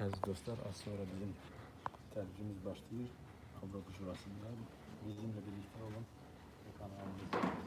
Aziz dostlar, az sonra bizim tercihimiz başlıyor. Avropa Shurasında bizimle birlikte olun. Bu kanalımızda.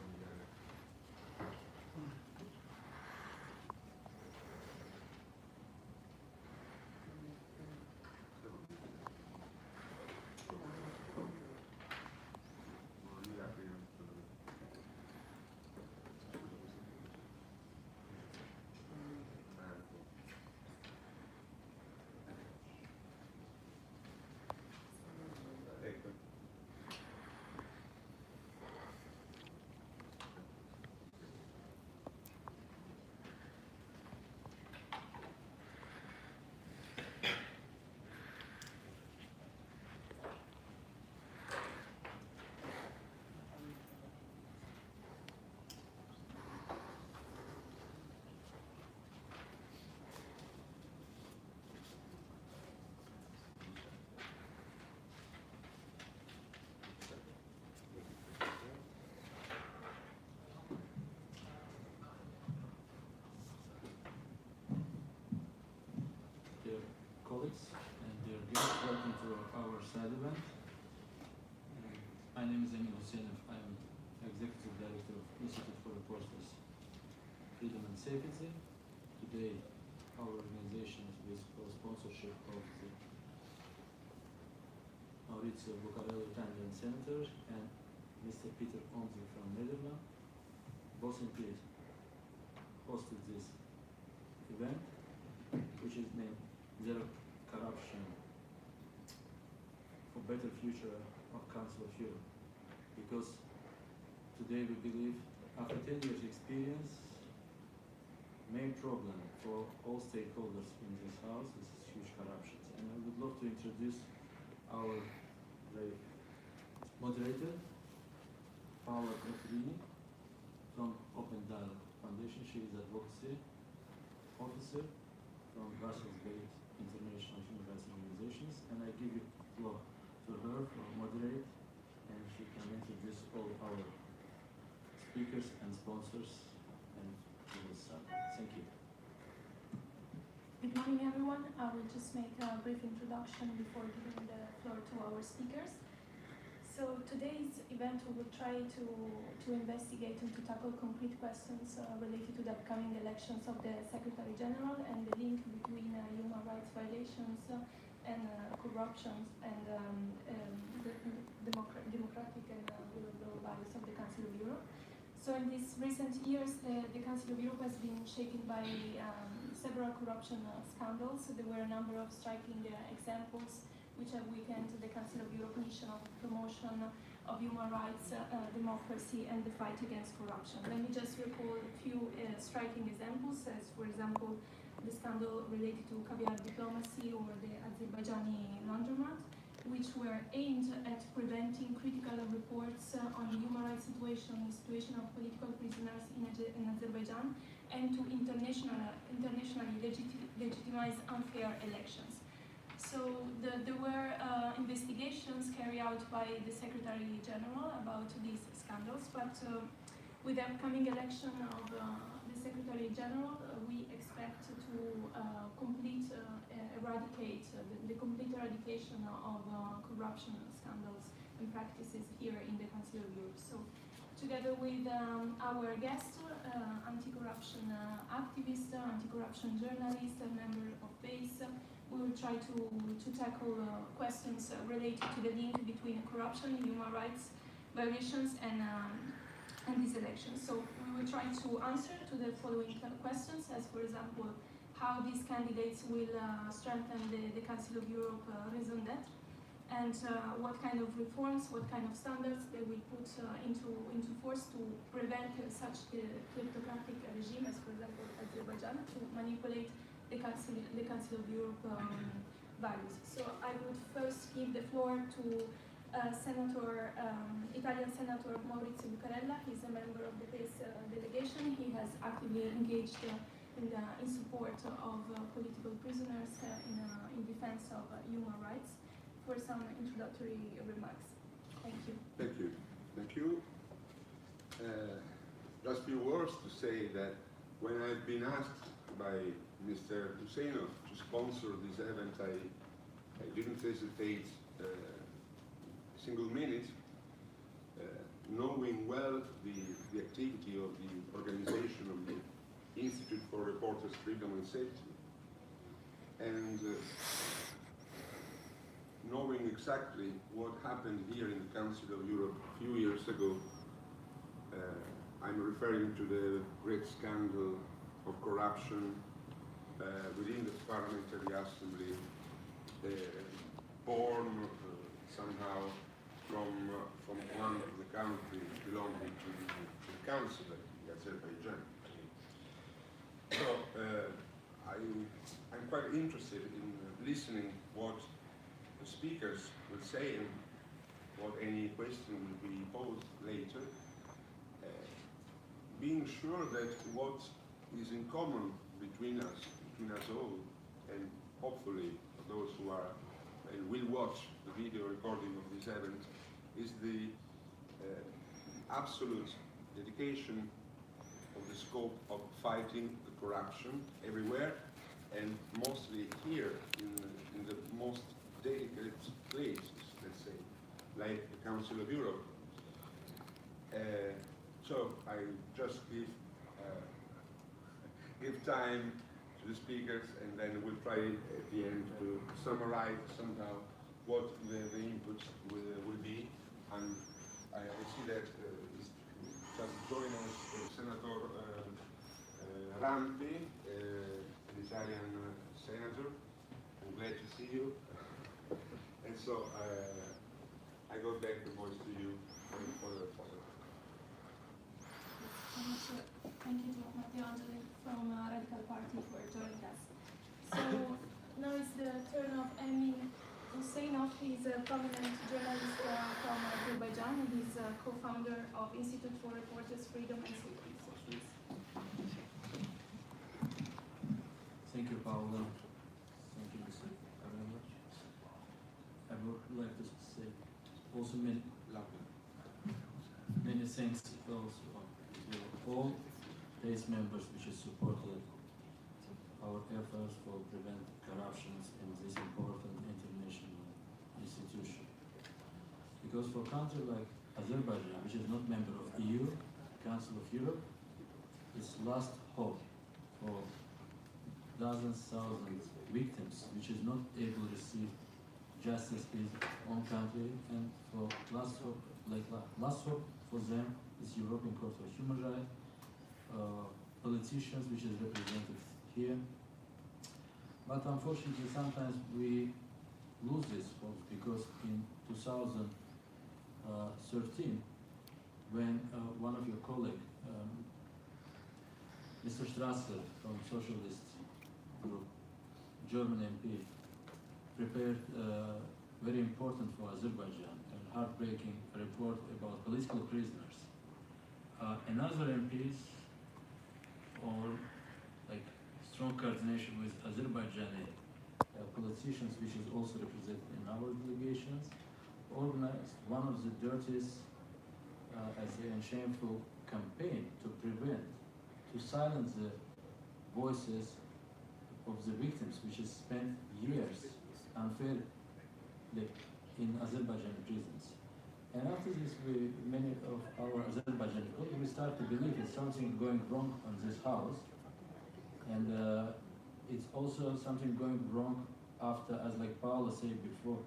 Dear colleagues and dear guests, welcome to our side event. My name is Emil Husseinov. I am Executive Director of Institute for Reporters Freedom and Safety. Today, our organization is with co-sponsorship of the Maurizio Bucarello, Italian Senator, and Mr. Peter Omzi from Netherlands. Both entities hosted this event, which is named Zero Corruption for Better Future of Council of Europe. Because today we believe, after 10 years experience, main problem for all stakeholders in this house is huge corruption. And I would love to introduce our moderator, Paola Crotellini from Open Dialogue Foundation. She is advocacy officer from Brussels-based international human rights organizations, and I give you the floor to her for moderate, and she can introduce all our speakers and sponsors, and we will start. Thank you. Good morning, everyone. I will just make a brief introduction before giving the floor to our speakers. So today's event we will try to investigate and to tackle concrete questions related to the upcoming elections of the Secretary General and the link between human rights violations and corruption and the democratic and rule of law values of the Council of Europe. So in these recent years, the Council of Europe has been shaken by several corruption scandals. So there were a number of striking examples which have weakened the Council of Europe mission of promotion of human rights, democracy, and the fight against corruption. Let me just recall a few striking examples, as for example, the scandal related to caviar diplomacy or the Azerbaijani laundromat, which were aimed at preventing critical reports on the human rights situation, the situation of political prisoners in Azerbaijan, and to internationally legitimize unfair elections. So there were investigations carried out by the Secretary General about these scandals, but with the upcoming election of the Secretary General, we expect to eradicate the complete eradication of corruption scandals and practices here in the Council of Europe. So together with our guest, anti-corruption activist, anti-corruption journalist, a member of BASE, we will try to tackle questions related to the link between corruption, human rights violations, and these elections. So we will try to answer to the following questions, as for example, how these candidates will strengthen the Council of Europe raison d'être, and what kind of reforms, what kind of standards they will put into force to prevent such a kleptocratic regime as, for example, Azerbaijan, to manipulate the Council of Europe values. So I would first give the floor to Italian Senator Maurizio Bucarella. He's a member of the PACE delegation. He has actively engaged in support of political prisoners in defense of human rights. For some introductory remarks. Thank you. Thank you. Thank you. Just a few words to say that when I've been asked by Mr. Husseinov to sponsor this event, I didn't hesitate a single minute, knowing well the activity of the organization of the Institute for Reporters' Freedom and Safety, and knowing exactly what happened here in the Council of Europe a few years ago. I'm referring to the great scandal of corruption within the Parliamentary Assembly, born somehow from one of the countries belonging to the Council, like Azerbaijan. So I'm quite interested in listening what the speakers will say and what any question will be posed later. Being sure that what is in common between us all, and hopefully those who are and will watch the video recording of this event, is the absolute dedication of the scope of fighting the corruption everywhere, and mostly here in the most delicate places, let's say, like the Council of Europe. So I just give time to the speakers, and then we'll try at the end to summarize somehow what the inputs will be. And I see that just joined us Senator Rampi, an Italian senator. I'm glad to see you. And so I go back the voice to you for the follow-up. Thank you to Matteo Angeli from Radical Party for joining us. So now it's the turn of Emin Husseinov. He's a prominent journalist from Azerbaijan. He's a co-founder of Institute for Reporters' Freedom and Safety. So please. Thank you, Paula. Thank you, Mr. very much. I would like to say also many thanks also to all PACE members which has supported our efforts for prevent corruptions in this important international institution. Because for a country like Azerbaijan, which is not member of EU, Council of Europe, it's last hope for dozens, thousands victims which is not able to receive justice in his own country, and for last hope for them is European Court for Human Rights, politicians which is represented here. But unfortunately sometimes we lose this hope, because in 2013 when one of your colleagues, Mr. Strasser from Socialist Group, German MP, prepared very important for Azerbaijan and heartbreaking report about political prisoners. Another MPs, or like strong coordination with Azerbaijani politicians, which is also represented in our delegations, organized one of the dirtiest and shameful campaign to prevent, to silence the voices of the victims, which has spent years unfairly in Azerbaijani prisons. And after this, many of our Azerbaijani colleagues, we start to believe it's something going wrong on this house, and it's also something going wrong after, as like Paula said before,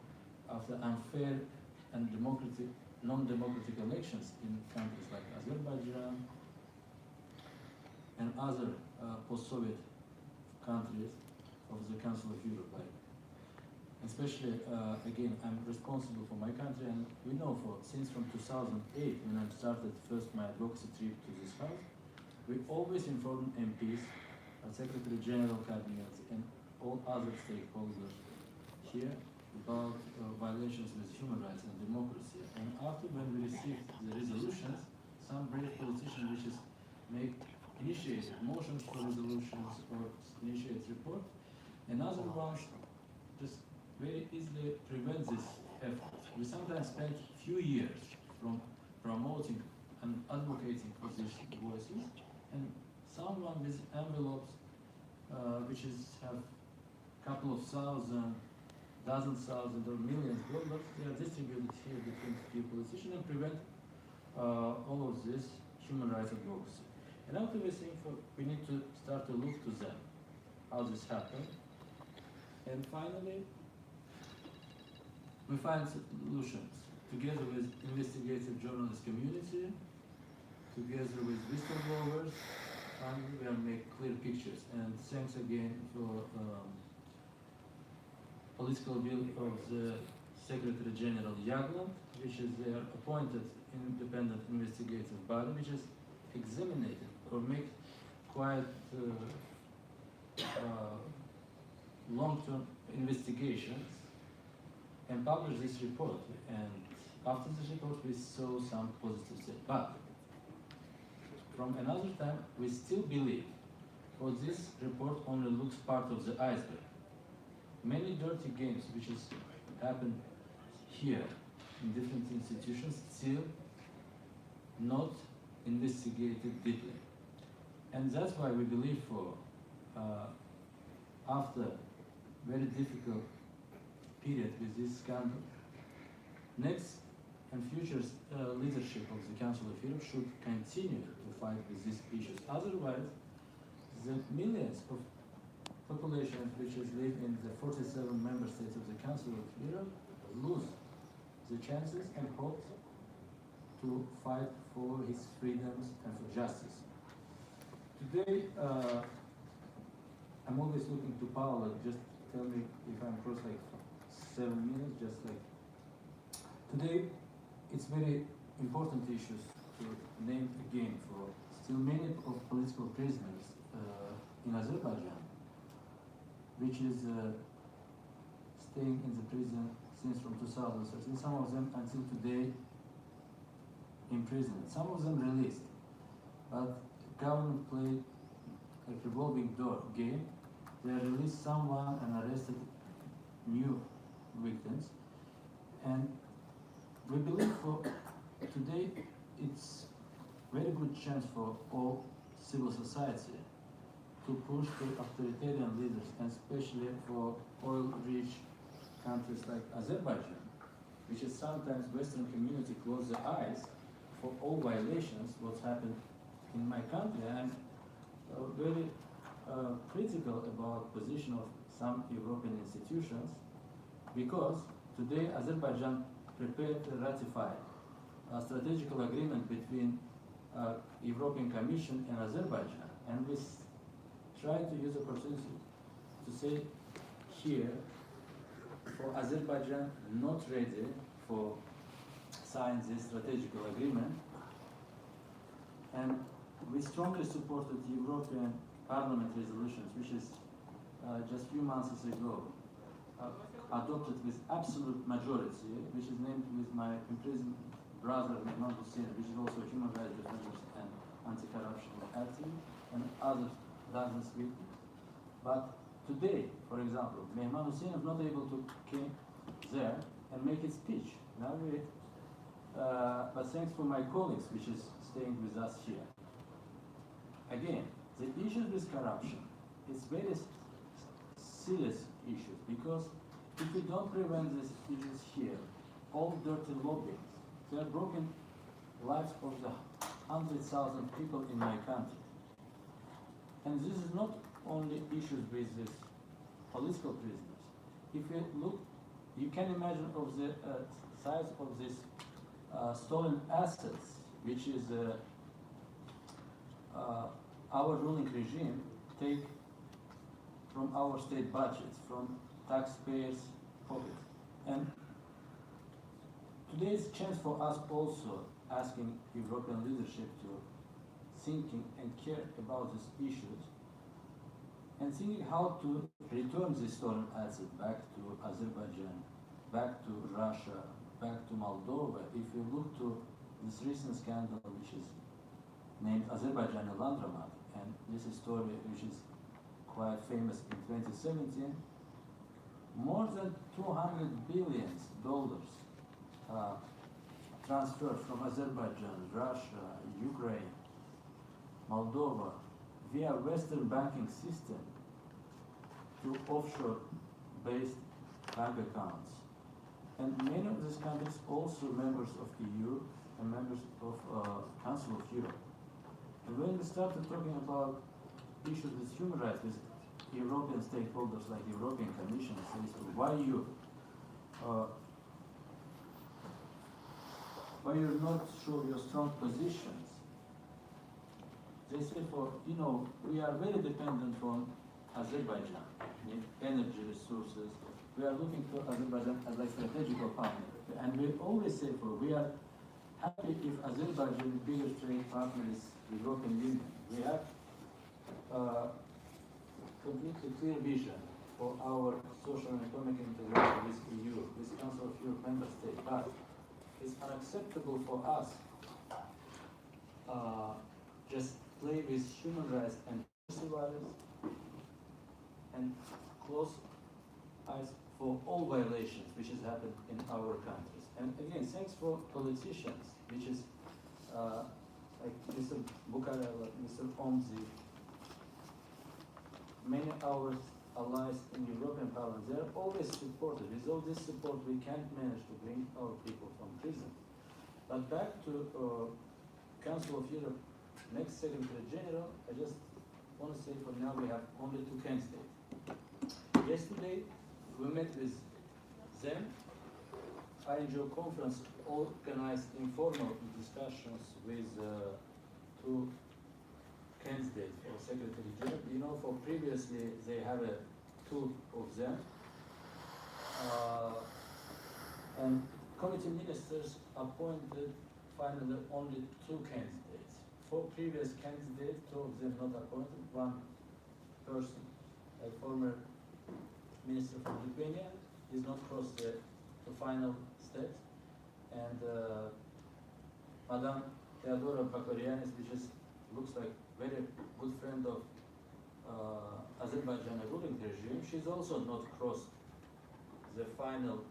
after unfair and non-democratic elections in countries like Azerbaijan and other post-Soviet countries of the Council of Europe. Especially, again, I'm responsible for my country, and we know since from 2008, when I started first my advocacy trip to this house, we always informed MPs, Secretary General Cabinets, and all other stakeholders here about violations with human rights and democracy. And after, when we received the resolutions, some brave politicians which is initiate motions for resolutions or initiate report, and other ones just very easily prevent this effort. We sometimes spend few years from promoting and advocating for these voices, and someone with envelopes which is have couple of thousand, dozens thousand or millions of dollars, they are distributed here between few politicians and prevent all of this human rights advocacy. And after we think we need to start to look to them, how this happened. And finally, we find solutions together with investigative journalist community, together with whistleblowers, and we will make clear pictures. And thanks again for political will of the Secretary General Jagland, which is their appointed independent investigative body, which is examined or make quite long-term investigations and publish this report. And after this report, we saw some positive steps. But from another time, we still believe, for this report only looks part of the iceberg. Many dirty games which has happened here in different institutions still not investigated deeply. And that's why we believe for after very difficult period with this scandal, next and future leadership of the Council of Europe should continue to fight with these issues. Otherwise, the millions of population which is live in the 47 member states of the Council of Europe lose the chances and hopes to fight for his freedoms and for justice. Today, I'm always looking to Paolo. Just tell me if I'm across like 7 minutes. Just like today, it's very important issues to name again for still many of political prisoners in Azerbaijan, which is staying in the prison since from 2013. Some of them until today imprisoned. Some of them released, but government played a revolving door game. They released someone and arrested new victims. And we believe for today it's very good chance for all civil society to push the authoritarian leaders, and especially for oil-rich countries like Azerbaijan, which is sometimes Western community close their eyes for all violations what's happened in my country. I'm very critical about position of some European institutions, because today Azerbaijan prepared to ratify a strategic agreement between European Commission and Azerbaijan, and we try to use the opportunity to say here for Azerbaijan not ready for sign this strategic agreement, and we strongly supported the European Parliament resolutions, which is just few months ago adopted with absolute majority, which is named with my imprisoned brother Mehman Hussein, which is also a human rights defender and anti-corruption activist, and other dozens with me. But today, for example, Mehman Hussein is not able to come there and make his speech. Now we, but thanks for my colleagues, which is staying with us here. Again, the issues with corruption is very serious issues, because if we don't prevent these issues here, all dirty lobbies, they are broken lives of the 100,000 people in my country. And this is not only issues with these political prisoners. If you look, you can imagine of the size of these stolen assets, which is our ruling regime take from our state budgets, from taxpayers' pockets. And today is a chance for us also asking European leadership to thinking and care about these issues, and thinking how to return these stolen assets back to Azerbaijan, back to Russia, back to Moldova. If you look to this recent scandal, which is named Azerbaijan Landromat, and this is a story which is quite famous in 2017, more than $200 billion transferred from Azerbaijan, Russia, Ukraine, Moldova via Western banking system to offshore-based bank accounts. And many of these countries also members of EU and members of Council of Europe. And when we started talking about issues with human rights, with European stakeholders like the European Commission, says, why you not show your strong positions? They say, we are very dependent on Azerbaijan in energy resources. We are looking to Azerbaijan as a strategical partner. And we always say, we are happy if Azerbaijan's biggest trade partner is the European Union. We have completely clear vision for our social and economic integration with EU, with Council of Europe member states. But it's unacceptable for us just play with human rights and violence and close eyes for all violations which has happened in our countries. And again, thanks for politicians, which is like Mr. Bukarela, Mr. Omzi, many of our allies in the European Parliament, they are always supported. With all this support, we can't manage to bring our people from prison. But back to Council of Europe, next Secretary General, I just want to say for now we have only 2 candidates. Yesterday, we met with them. INGO conference organized informal discussions with 2 candidates for Secretary General. For previously they have 2 of them. And committee ministers appointed finally only 2 candidates. 4 previous candidates, 2 of them not appointed, 1 person, a former minister from Lithuania, is not crossed the final steps. And Madame Theodora Bakarianis, which looks like very good friend of Azerbaijan ruling regime, she's also not crossed the final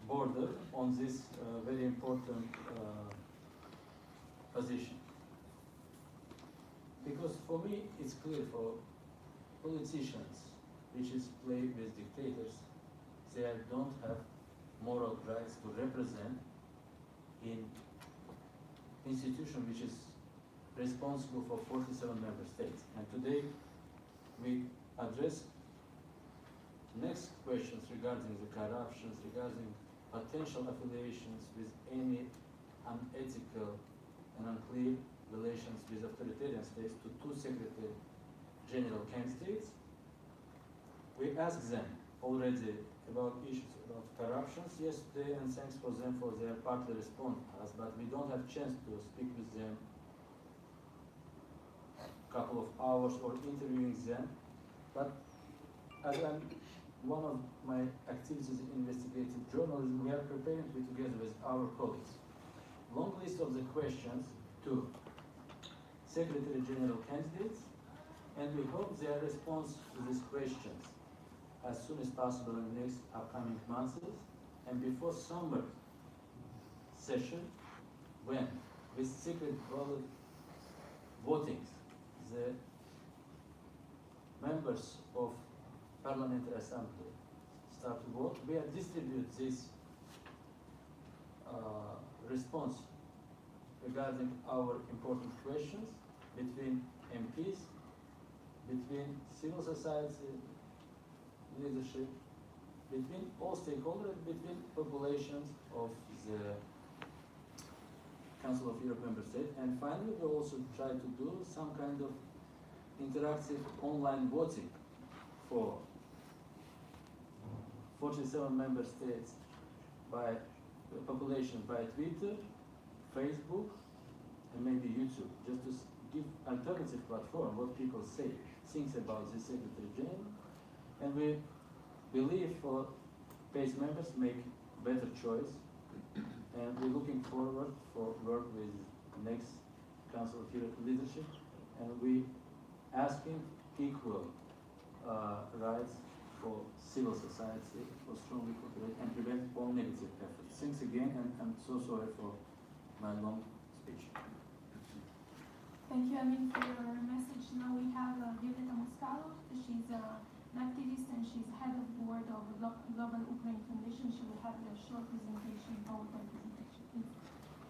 border on this very important position. Because for me, it's clear for politicians, which is play with dictators, they don't have moral rights to represent in institution which is responsible for 47 member states. And today we address next questions regarding the corruptions, regarding potential affiliations with any unethical and unclear relations with authoritarian states to 2 Secretary General candidates. We asked them already about issues about corruptions yesterday, and thanks for them for their partly response to us, but we don't have chance to speak with them a couple of hours or interviewing them. But as one of my activities in investigative journalism, we are preparing to be together with our colleagues. Long list of the questions to Secretary General candidates, and we hope their response to these questions as soon as possible in the next upcoming months, and before summer session, when with secret ballot votings, the members of Parliamentary Assembly start to vote, we are distribute this response regarding our important questions between MPs, between civil society leadership, between all stakeholders, between populations of the Council of Europe member states. And finally, we also try to do some kind of interactive online voting for 47 member states by the population by Twitter, Facebook, and maybe YouTube, just to give alternative platform what people say, things about the Secretary General. And we believe for PACE members make better choice, and we're looking forward for work with next Council of Europe leadership, and we asking equal rights for civil society, for strongly cooperate and prevent all negative efforts. Thanks again, and I'm so sorry for my long speech. Thank you, Amin, for your message. Now Ukraine Foundation. She will have a short presentation, PowerPoint presentation. Please.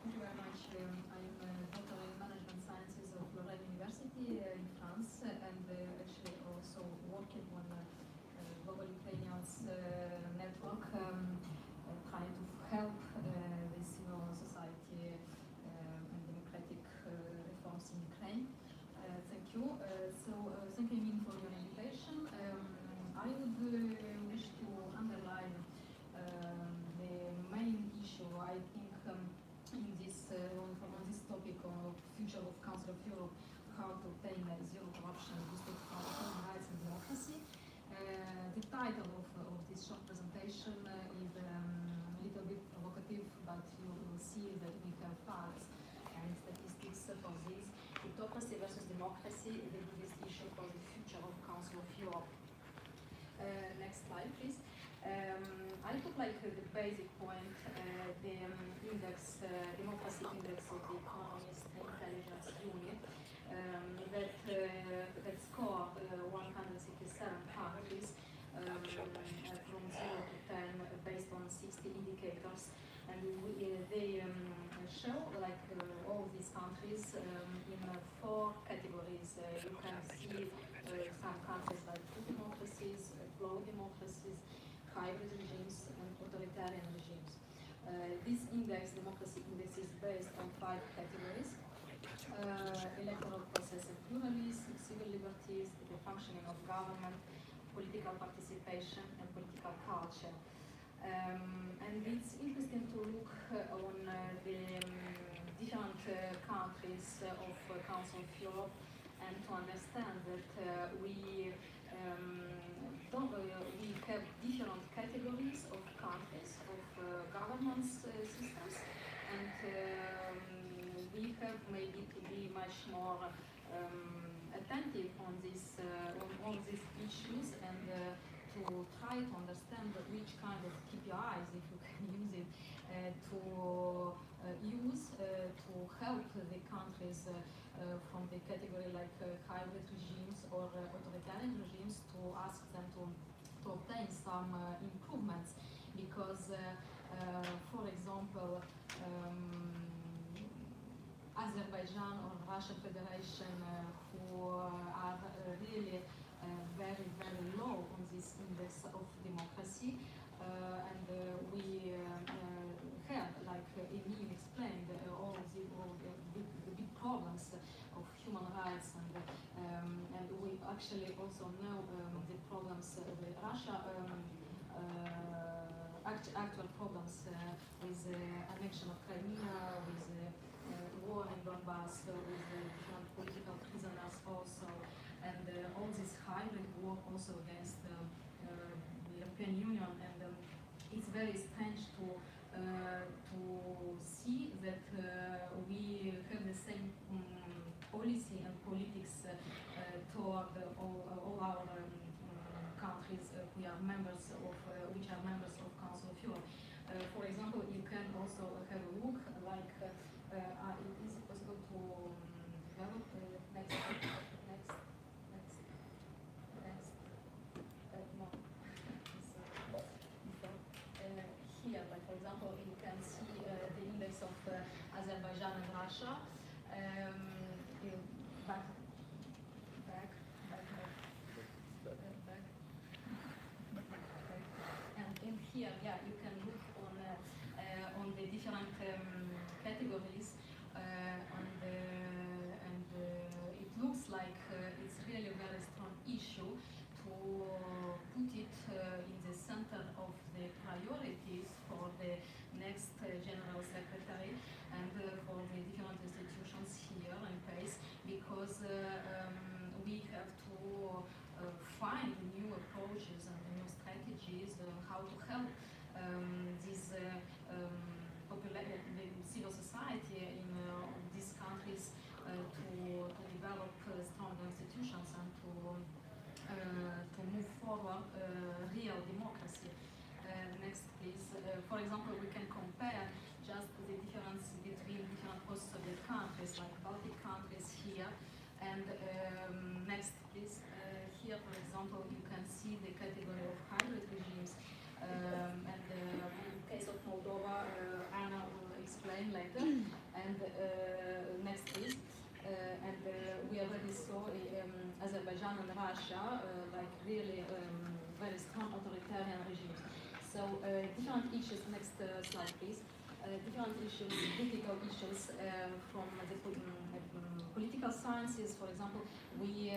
Thank you very much. I'm a doctor in management sciences of Lorraine University in France, and actually also working on Global Ukrainians network, trying to help this society and democratic reforms in Ukraine. Thank you. Thank you, Min, for your invitation. I would wish to underline the main issue, I think, in this on this topic of future of Council of Europe, how to obtain zero corruption, respect for human rights and democracy. The title of this short presentation is a little bit provocative, but you will see that we have facts and statistics for this. Autocracy versus democracy, the biggest issue for the future of Council of Europe. Next slide, please. I put like the basic point, the index, democracy index of the Economist Intelligence Unit, that score 167 countries from 0 to 10 based on 60 indicators, and they show like all these countries in 4 categories. You can see some countries like true democracies, flow democracies, hybrid regimes, and authoritarian regimes. This index, democracy index, is based on 5 categories: electoral process and pluralism, civil liberties, the functioning of government, political participation, and political culture. And it's interesting to look on the different countries of Council of Europe and to understand that we have different categories of countries, of governance systems, and we have maybe to be much more attentive on this, on all these issues, and to try to understand which kind of KPIs, if you can use it, to help the countries from the category like hybrid regimes or authoritarian regimes, to ask them to obtain some improvements, because for example, Azerbaijan or Russian Federation, who are really very, very low on this index of democracy, and we have, like Emil explained, all the big problems of human rights, and we actually also know the problems with Russia, actual problems with the annexion of Crimea, with the war in Donbass, with the different political prisoners also, and all this hybrid war also against the European Union. And it's very strange to see that we have the same policy and politics toward all our countries we are members of, which are members of Council of Europe. For example, you can also have a look like, is it possible to develop next, no. Here, like for example, you can see the index of Azerbaijan and Russia. Back. And in here, yeah, you can look on the different categories, and it looks like it's really a very strong issue to put it in the center of the priorities for the next General Secretary and for the different institutions here in PACE, because we have to find new approaches and new strategies how to help this the civil society in these countries to develop stronger institutions and to move forward real democracy. Next, please. For example, we can compare just the difference between different post-Soviet countries, like Baltic countries here, and next, please. Here, for example, you can see the category of hybrid regimes. Azerbaijan and Russia, like really very strong authoritarian regimes. So different issues, next slide please, different issues, critical issues from the political sciences. For example, we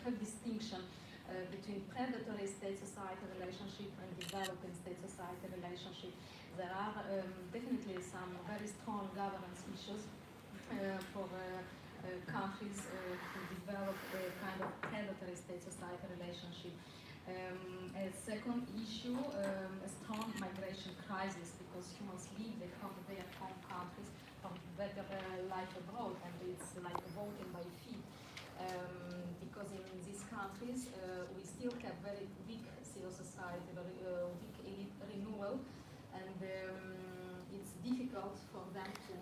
have distinction between predatory state-society relationship and developing state-society relationship. There are definitely some very strong governance issues for countries to develop a kind of predatory state-society relationship. A second issue, a strong migration crisis, because humans leave their home countries for better life abroad, and it's like voting by feet. Because in these countries we still have very weak civil society, very weak elite renewal, and it's difficult for them to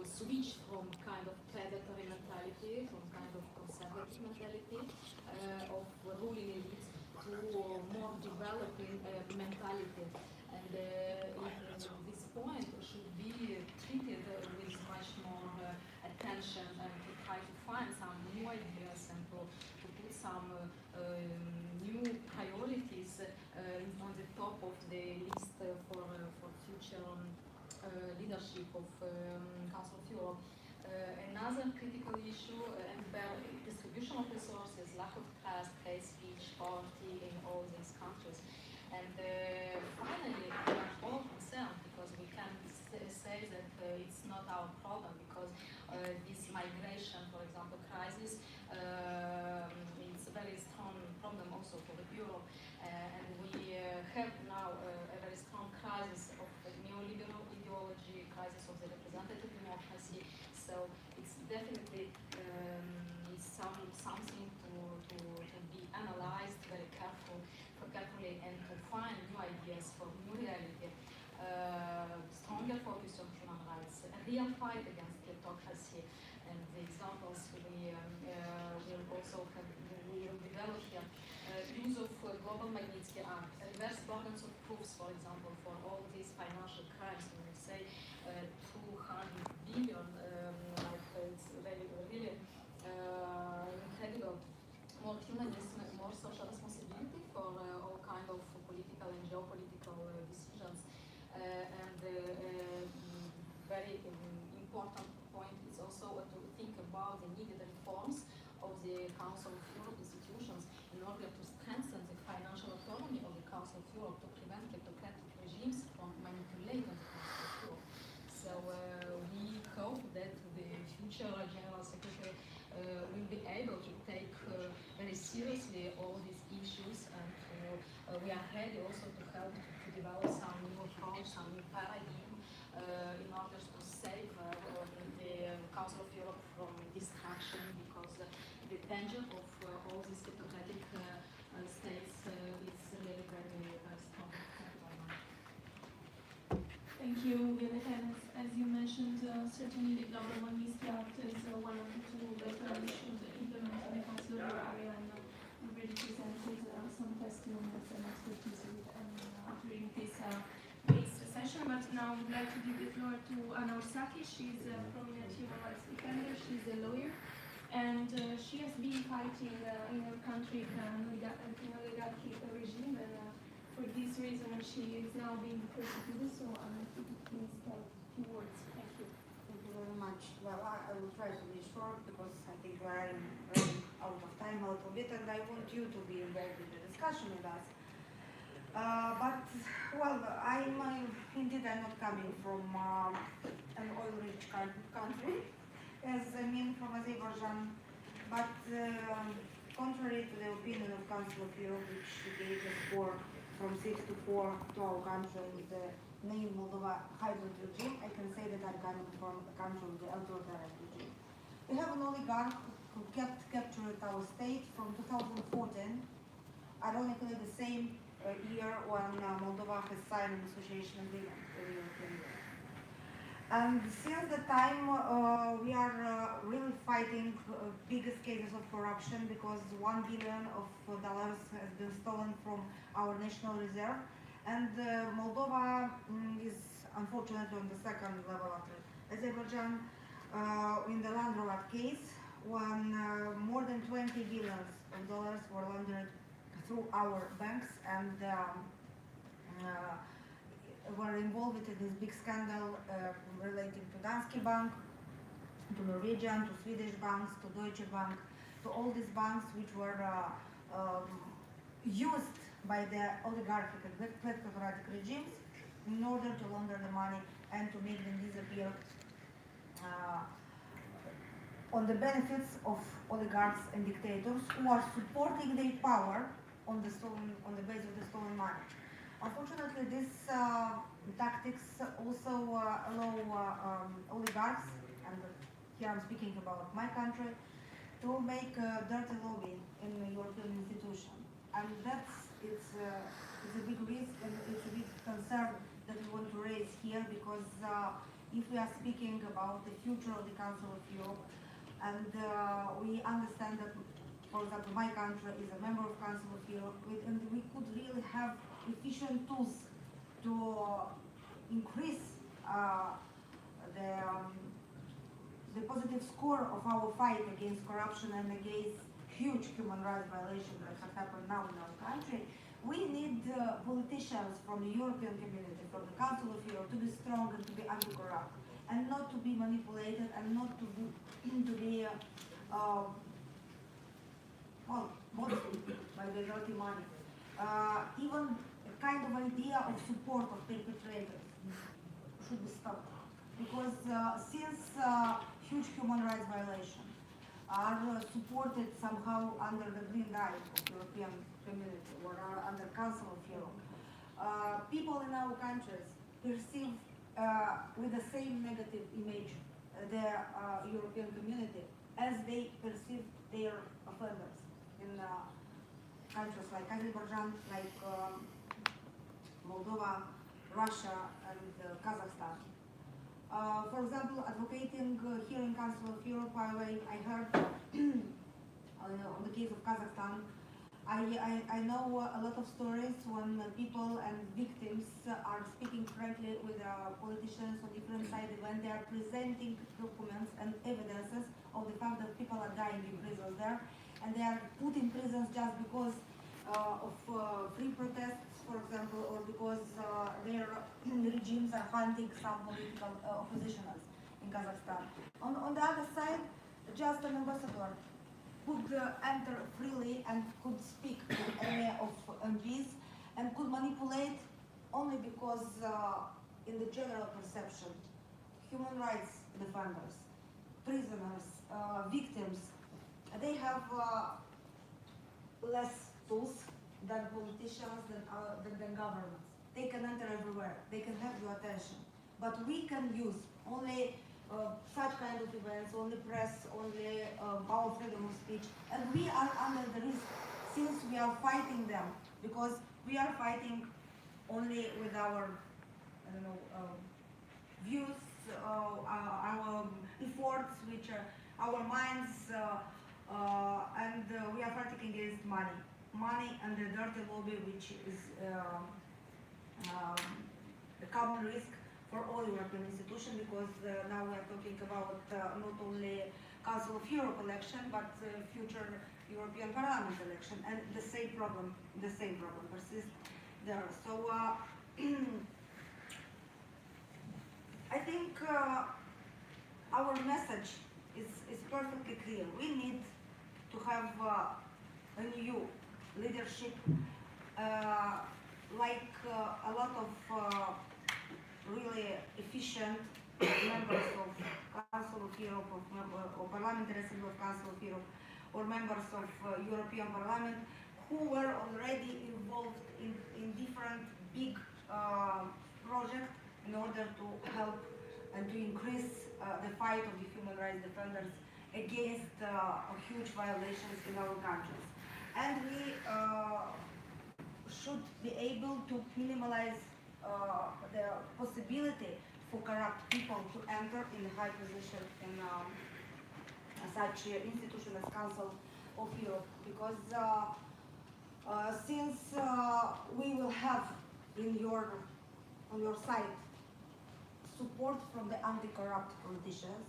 switch from kind of predatory mentality, from kind of conservative mentality of ruling elites to more developing mentality. And this point should be treated with much more attention and to try to find some new ideas and to put some new priorities on the top of the list for future leadership of Council of Europe. Another critical issue, distribution of resources, lack of trust, hate speech, poverty in all these countries. And finally, we are all concerned because we can say that it's not our problem, because this migration, for example, crisis, it's a very strong problem also for Europe. And we have now a very strong crisis of neoliberal ideology, crisis of the representative democracy. So it's definitely something to be analyzed very carefully and to find new ideas for new reality. Stronger focus on human rights, a real fight against kleptocracy, and the examples we will also have, we will develop here. Use of global Magnitsky Act, reverse burdens of proofs, for example, for all these financial crimes. When we say 200 billion, it's really incredible. More humanism, more social responsibility for all kind of political and geopolitical decisions. And very important point is also to think about the needed reforms of the Council of Europe institutions in order to strengthen the financial autonomy of the Council of Europe, to prevent kleptocratic regimes from manipulating the Council of Europe. So we hope that the future General Secretary will be able to take very seriously all these issues, and we are ready also to help to develop some new approach, some new paradigm in order to save the Council of Europe from destruction, because the danger of all these kleptocratic states is really very strong. Thank you, Violeta. As you mentioned, certainly the Global Magnitsky Act is one of the two lateral issues implemented in the Council of Euro area, and already presented some testimonies and expertise during this session. But now I would like to give the floor to Anna Orsaki. She's a prominent human rights defender. She's a lawyer, and she has been fighting in her country an oligarchic regime, and for this reason she is now being persecuted. So Anna, if you could please tell a few words. Thank you. Thank you very much. Well, I will try to be short because I think we are running out of time a little bit, and I want you to be involved in the discussion with us. But, well, I'm not coming from an oil-rich country, as I mean from Azerbaijan, but contrary to the opinion of Council of Europe, which gave a score from 6 to 4 to our country with the name Moldova hybrid regime, I can say that I'm coming from a country with the authoritarian regime. We have an oligarch who captured our state from 2014, ironically the same year when Moldova has signed an association agreement with the European Union. And since the time we are really fighting biggest cases of corruption, because $1 billion has been stolen from our national reserve, and Moldova is unfortunately on the second level after Azerbaijan. in the Landrover case, when more than 20 billions of dollars were laundered through our banks and were involved in this big scandal relating to Danske Bank, to Norwegian, to Swedish banks, to Deutsche Bank, to all these banks which were used by the oligarchic and kleptocratic regimes in order to launder the money and to make them disappear on the benefits of oligarchs and dictators who are supporting their power on the base of the stolen money. Unfortunately, these tactics also allow oligarchs, and here I'm speaking about my country, to make a dirty lobby in the European institution. And it's a big risk and it's a big concern that we want to raise here, because if we are speaking about the future of the Council of Europe, and we understand that, for example, my country is a member of Council of Europe, and we could really have efficient tools to increase the positive score of our fight against corruption and against huge human rights violations that have happened now in our country. We need politicians from the European community, from the Council of Europe, to be strong and to be anti-corrupt, and not to be manipulated, and not to be bought by the dirty money. Even a kind of idea of support of perpetrators should be stopped, because since huge human rights violations are supported somehow under the green dye of European community or under Council of Europe, people in our countries perceive with the same negative image the European community as they perceive their offenders in countries like Azerbaijan, like Moldova, Russia, and Kazakhstan. For example, advocating here in Council of Europe, I heard on the case of Kazakhstan, I know a lot of stories when people and victims are speaking frankly with politicians on different sides when they are presenting documents and evidences of the fact that people are dying in prisons there, and they are put in prisons just because of free protests, for example, or because their regimes are hunting some political oppositionals in Kazakhstan. On the other side, just an ambassador could enter freely and could speak to any of MPs and could manipulate only because in the general perception, human rights defenders, prisoners, victims, they have less tools than politicians, than governments. They can enter everywhere, they can have your attention, but we can use only such kind of events, only press, only our freedom of speech, and we are under the risk since we are fighting them, because we are fighting only with our, I don't know, views, our efforts, which are our minds, and we are fighting against money and the dirty lobby, which is a common risk for all European institutions, because now we are talking about not only Council of Europe election, but future European Parliament election, and the same problem persists there. So I think our message is perfectly clear. We need to have a new leadership, like a lot of really efficient members of Council of Europe, or Parliamentary Assembly of Council of Europe, or members of European Parliament, who were already involved in different big projects in order to help and to increase the fight of the human rights defenders against huge violations in our countries. And we should be able to minimize the possibility for corrupt people to enter in a high position in such institution as Council of Europe, because since we will have on your side support from the anti-corrupt politicians,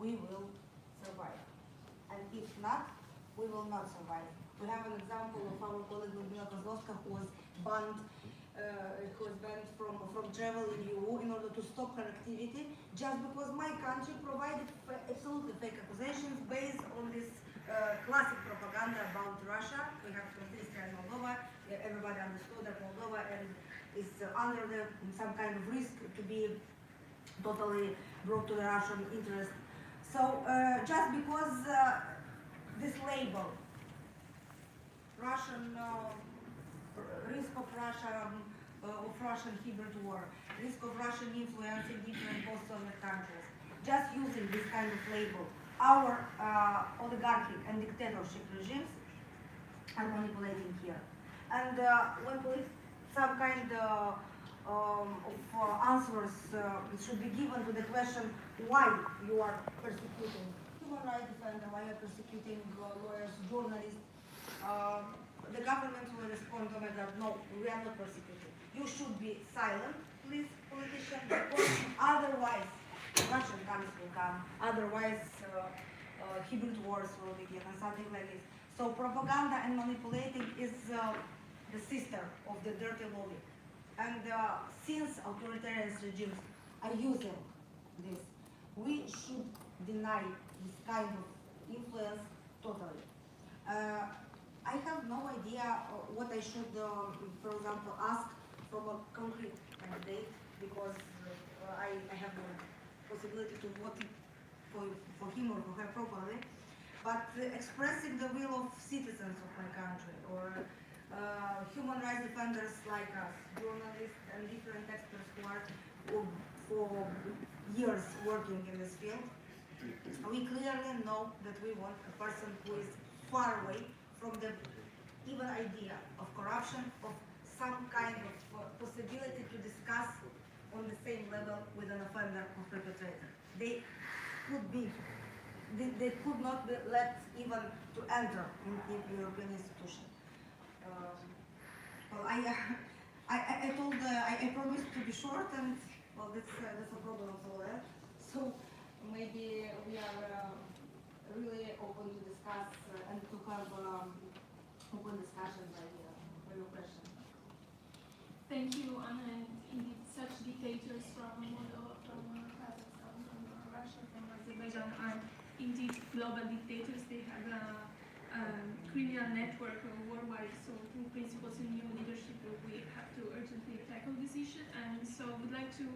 we will survive. And if not, we will not survive. We have an example of our colleague Ludmila Kozlovska who was banned from travel in EU in order to stop her activity, just because my country provided absolutely fake accusations based on this classic propaganda about Russia. We have Transnistria and Moldova. Everybody understood that Moldova is under some kind of risk to be totally brought to the Russian interest. So just because this label, Russian risk of Russian hybrid war, risk of Russian influence in different post-Soviet countries, just using this kind of label, our oligarchic and dictatorship regimes are manipulating here. And when some kind of answers should be given to the question why you are persecuting human rights defenders, why you are persecuting lawyers, journalists, the government will respond, oh my God, no, we are not persecuting. You should be silent, please, politicians, because otherwise Russian guns will come, otherwise hybrid wars will begin, and something like this. So propaganda and manipulating is the sister of the dirty lobby. And since authoritarian regimes are using this, we should deny this kind of influence totally. I have no idea what I should, for example, ask from a concrete candidate, because I have no possibility to vote for him or for her properly. But expressing the will of citizens of my country, or human rights defenders like us, journalists and different experts who are for years working in this field, we clearly know that we want a person who is far away from the even idea of corruption, of some kind of possibility to discuss on the same level with an offender or perpetrator. They could not be let even to enter in the European institution. Well, I promised to be short, and well, that's a problem of the lawyer. So maybe we are really open to discuss and to have open discussion by your question. Thank you, Anna. And indeed, such dictators from Moldova, from Kazakhstan, from Russia, from Azerbaijan are indeed global dictators. They have a criminal network worldwide. So through principles in new leadership, we have to urgently tackle this issue. And so we'd like to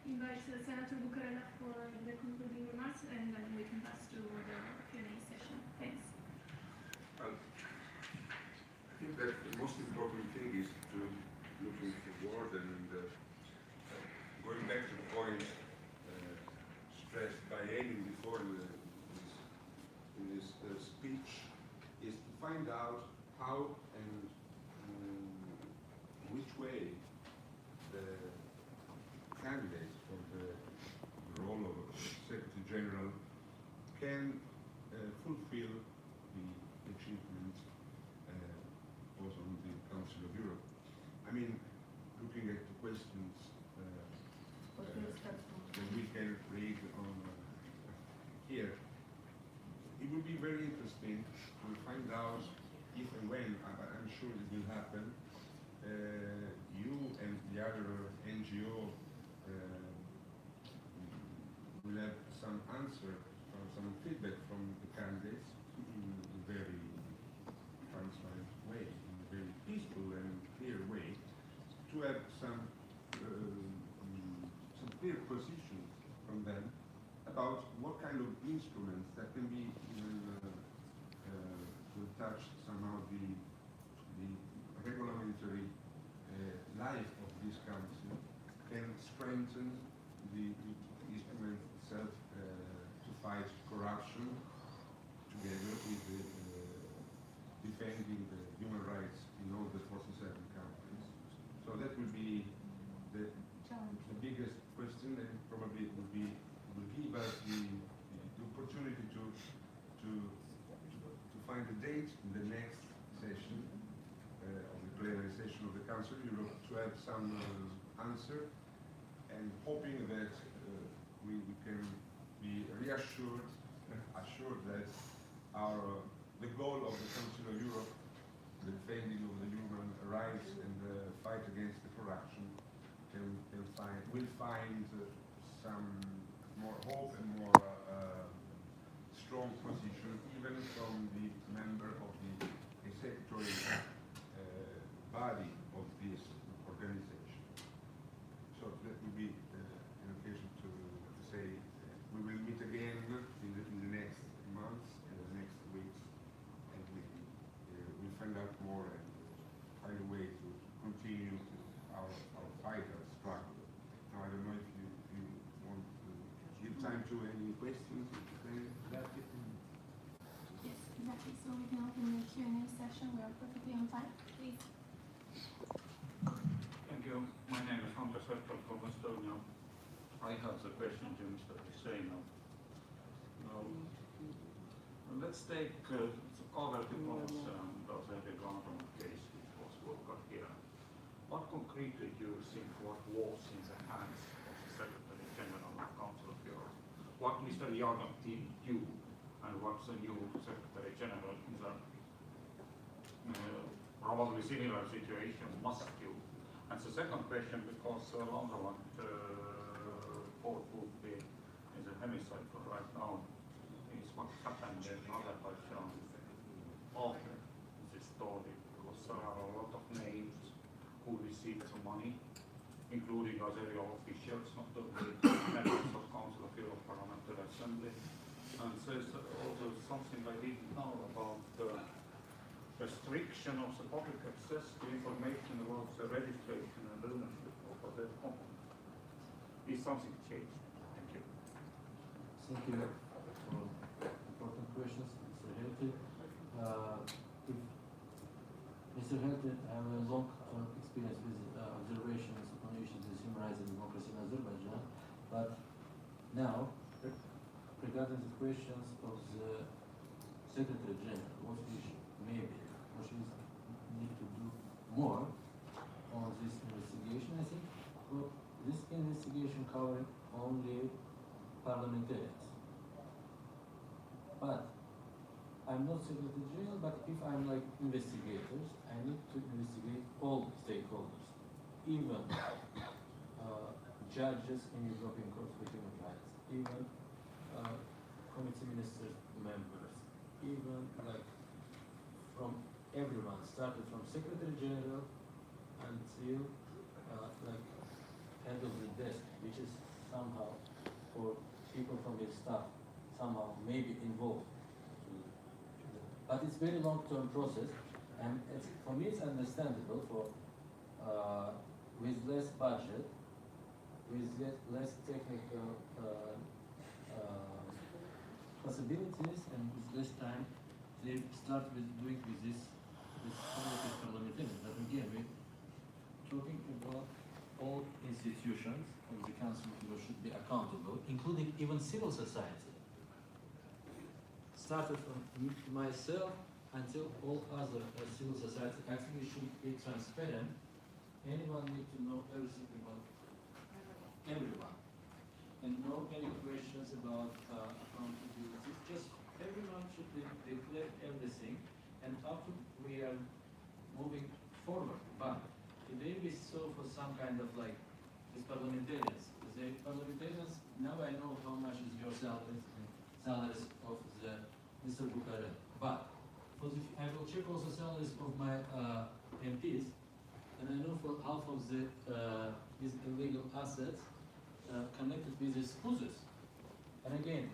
invite Senator Bucharela for the concluding remarks, and then we can pass to the Q&A session. Thanks. I think that the most important thing is to looking forward and going back to the point stressed by Amy before in this speech, is to find out how and which way the candidates for the role of Secretary General can fulfill the achievements also on the Council of Europe. I mean, looking at the questions that we can read on here, it would be very interesting to find out if and when, I'm sure it will happen, you and the other NGO will have some answer or some feedback from the candidates in a very transparent way, in a very peaceful and clear way, to have some clear position from them about what kind of instruments that can be to touch somehow the regulatory life of this council, can strengthen the instrument itself to fight corruption together with defending the human rights in all the 47 countries. So that will be the biggest question, and probably will give us the opportunity to find a date in the next session of the plenary session of the Council of Europe to have some answer, and hoping that we can be be reassured, assured that the goal of the Council of Europe, the defending of the human rights and the fight against the corruption, will find some more hope and more strong position, even from the member of the executive body of this organization. So that will be an occasion to say we will meet again in the next months and the next weeks, and we'll find out more and find a way to continue our fight, our struggle. Now, I don't know if you want to give time to any questions. Yes, exactly. So we can open the Q&A session. We are perfectly on time. Please. Thank you. My name is Andres Vertal from Estonia. I have the question to Mr. Husseino. Now, let's take the other diplomacy and the government case which was worked out here. What concretely do you think what was in the hands of the Secretary General of the Council of Europe? What Mr. Jagland did do and what the new Secretary General in the probably similar situation must do? And the second question, because Lavrov report would be in the hemicycle right now, is what happened in Azerbaijan after this story, because there are a lot of names who received some money, including Azeri officials, not only members of Council of Europe Parliamentary Assembly. And there's also something I didn't know about the restriction of the public access to information about the registration and ownership of their company. Is something changed? Thank you. Thank you for important questions, Mr. Helti. Mr. Helti have a long experience with observations on issues of human rights and democracy in Azerbaijan, but now, regarding the questions of the Secretary General, what we should need to do more on this investigation, I think. Well, this investigation covering only parliamentarians. But I'm not Secretary General, but if I'm like investigators, I need to investigate all stakeholders, even judges in European Court for Human Rights, even committee ministers members, even like from everyone, started from Secretary General until like head of the desk, which is somehow for people from his staff somehow maybe involved. But it's very long-term process, and for me it's understandable for with less budget, with less technical possibilities, and with less time, they start with doing with this parliamentarians. But again, we're talking about all institutions of the Council of Europe should be accountable, including even civil society. Started from myself until all other civil society actually should be transparent. Anyone needs to know everything about everyone and know any questions about accountability. Just everyone should declare everything, and after we are moving forward. But today we saw for some kind of like these parliamentarians. The parliamentarians, now I know how much is your salaries of the Mr. Bukhari. But for the, I will check also salaries of my MPs, and I know for half of the these illegal assets connected with these spouses. And again,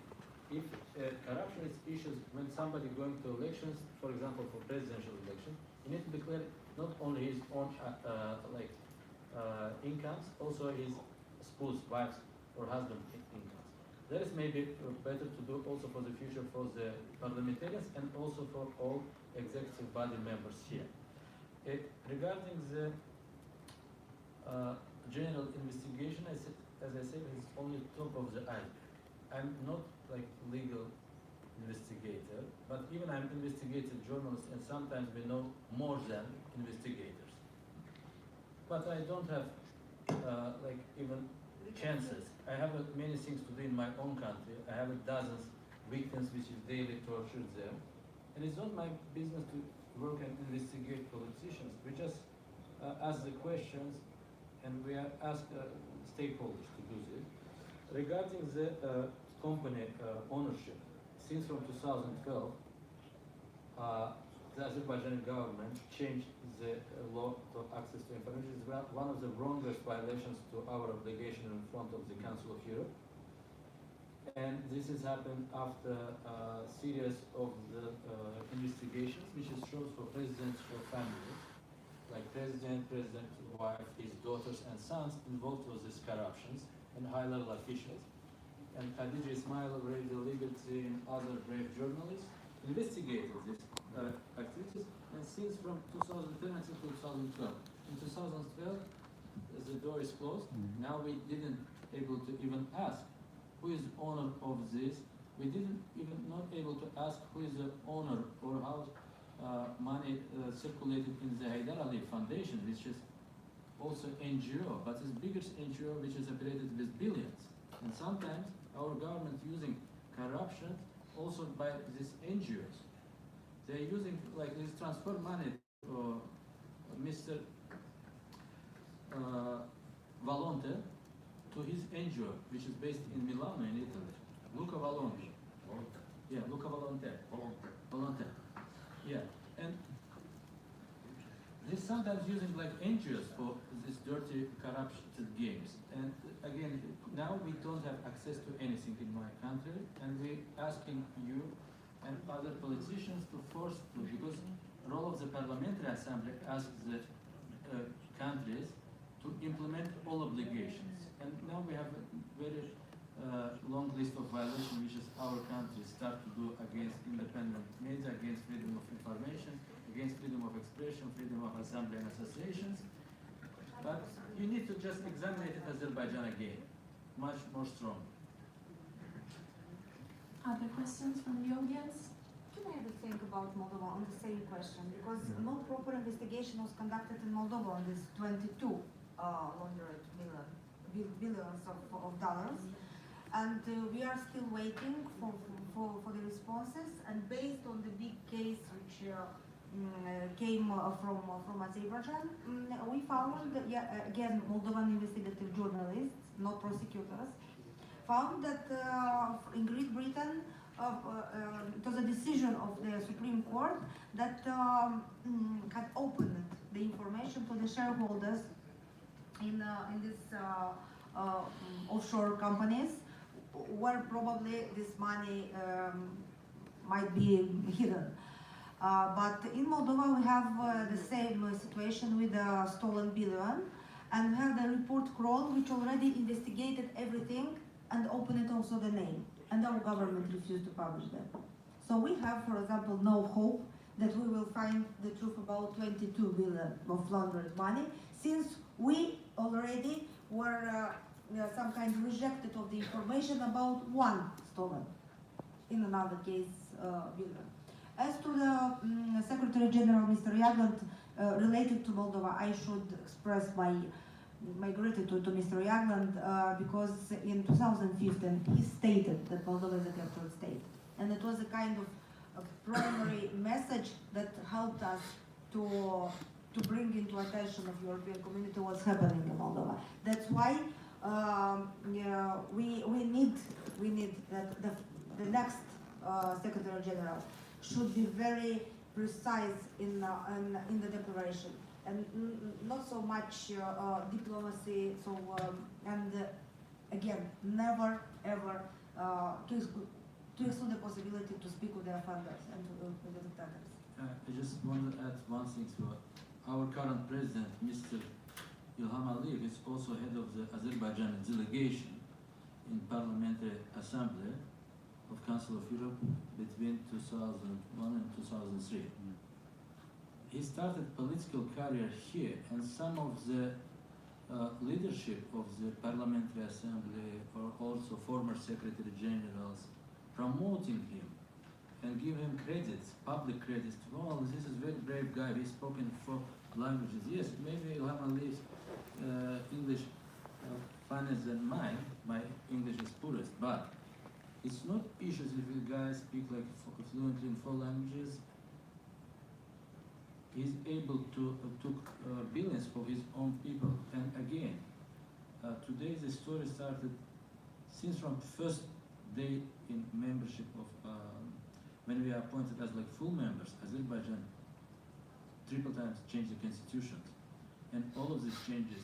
if corruption is issues when somebody going to elections, for example, for presidential election, you need to declare not only his own incomes, also his spouse, wives, or husband incomes. That is maybe better to do also for the future for the parliamentarians and also for all executive body members here. Regarding the general investigation, as I said, it's only top of the iceberg. I'm not like legal investigator, but even I'm investigative journalist, and sometimes we know more than investigators. But I don't have like even chances. I have many things to do in my own country. I have dozens victims which is daily tortured there. And it's not my business to work and investigate politicians. We just ask the questions and we ask stakeholders to do this. Regarding the company ownership, since from 2012, the Azerbaijani government changed the law to access to information. It's one of the wrongest violations to our obligation in front of the Council of Europe. And this has happened after a series of the investigations, which is shows for presidents or families, like president's wife, his daughters and sons involved with these corruptions and high-level officials. And Khadija Ismail, Radio Liberty, and other brave journalists investigated these activities, and since from 2010 until 2012. In 2012, the door is closed. Now we didn't able to even ask who is owner of this. We didn't even not able to ask who is the owner or how money circulated in the Haydar Ali Foundation, which is also NGO, but it's the biggest NGO which is operated with billions. And sometimes our government using corruption also by these NGOs. They're using like this transfer money to Mr. Valonte to his NGO, which is based in Milano in Italy. Luca Valonte. Yeah, Luca Valonte. Volonte. Yeah, and they sometimes using like NGOs for these dirty corrupted games. And again, now we don't have access to anything in my country, and we're asking you and other politicians to force, because role of the parliamentary assembly asks the countries to implement all obligations. And now we have a very long list of violations which is our country start to do against independent media, against freedom of information, against freedom of expression, freedom of assembly and associations. But you need to just examine it Azerbaijan again, much more strong. Other questions from the audience? Can I have a think about Moldova on the same question? Because no proper investigation was conducted in Moldova on this 22 laundered billions of dollars. And we are still waiting for the responses. And based on the big case which came from Azerbaijan, we found that, again, Moldovan investigative journalists, not prosecutors, found that in Great Britain, it was a decision of the Supreme Court that had opened the information to the shareholders in these offshore companies, where probably this money might be hidden. But in Moldova we have the same situation with the stolen billion, and we have the report Kroll, which already investigated everything and opened also the name, and our government refused to publish them. So we have, for example, no hope that we will find the truth about 22 billion of laundered money, since we already were some kind of rejected of the information about one stolen, in another case, billion. As to the Secretary General, Mr. Jagland, related to Moldova, I should express my gratitude to Mr. Jagland because in 2015 he stated that Moldova is a captured state, and it was a kind of primary message that helped us to bring into attention of European community what's happening in Moldova. That's why we need that the next Secretary General should be very precise in the declaration, and not so much diplomacy. So again, never ever to exclude the possibility to speak with the offenders and to the dictators. I just want to add one thing to our current president, Mr. Ilham Aliyev, is also head of the Azerbaijan delegation in Parliamentary Assembly of Council of Europe between 2001 and 2003. He started political career here, and some of the leadership of the Parliamentary Assembly or also former Secretary Generals promoting him and give him credits, public credits. Oh, this is a very brave guy, he's spoken 4 languages. Yes, maybe Ilham Aliyev's English finance than mine. My English is poorest, but it's not issues if the guy speak like fluently in 4 languages. He's able to took billions for his own people. And again, today the story started since from first day in membership of when we are appointed as like full members. Azerbaijan triple times changed the constitutions, and all of these changes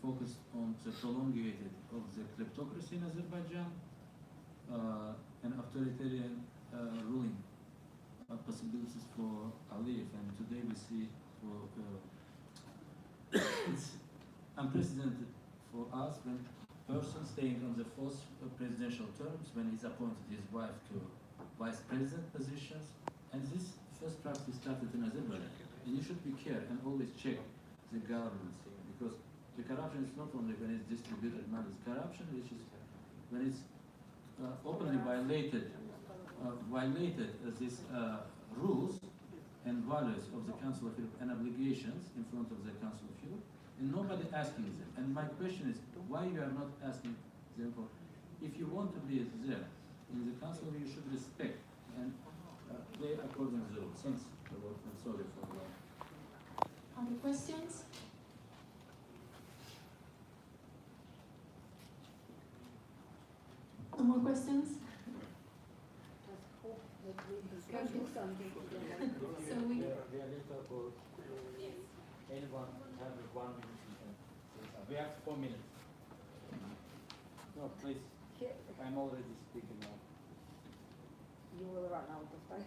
focused on the prolongation of the kleptocracy in Azerbaijan and authoritarian ruling possibilities for Aliyev. And today we see for it's unprecedented for us when person staying on the 4th presidential terms, when he's appointed his wife to vice president positions, and this first practice started in Azerbaijan. And you should be careful and always check the government, because the corruption is not only when it's distributed money, it's corruption which is when it's openly violated these rules and values of the Council of Europe and obligations in front of the Council of Europe, and nobody asking them. And my question is, why you are not asking them for? If you want to be there in the Council, you should respect and play according to the rules. Thanks a lot. I'm sorry for that. Other questions? No more questions? Just hope that we can do something together. So we We are later for anyone have 1 minute. We have 4 minutes. No, please. I'm already speaking now. You will run out of time.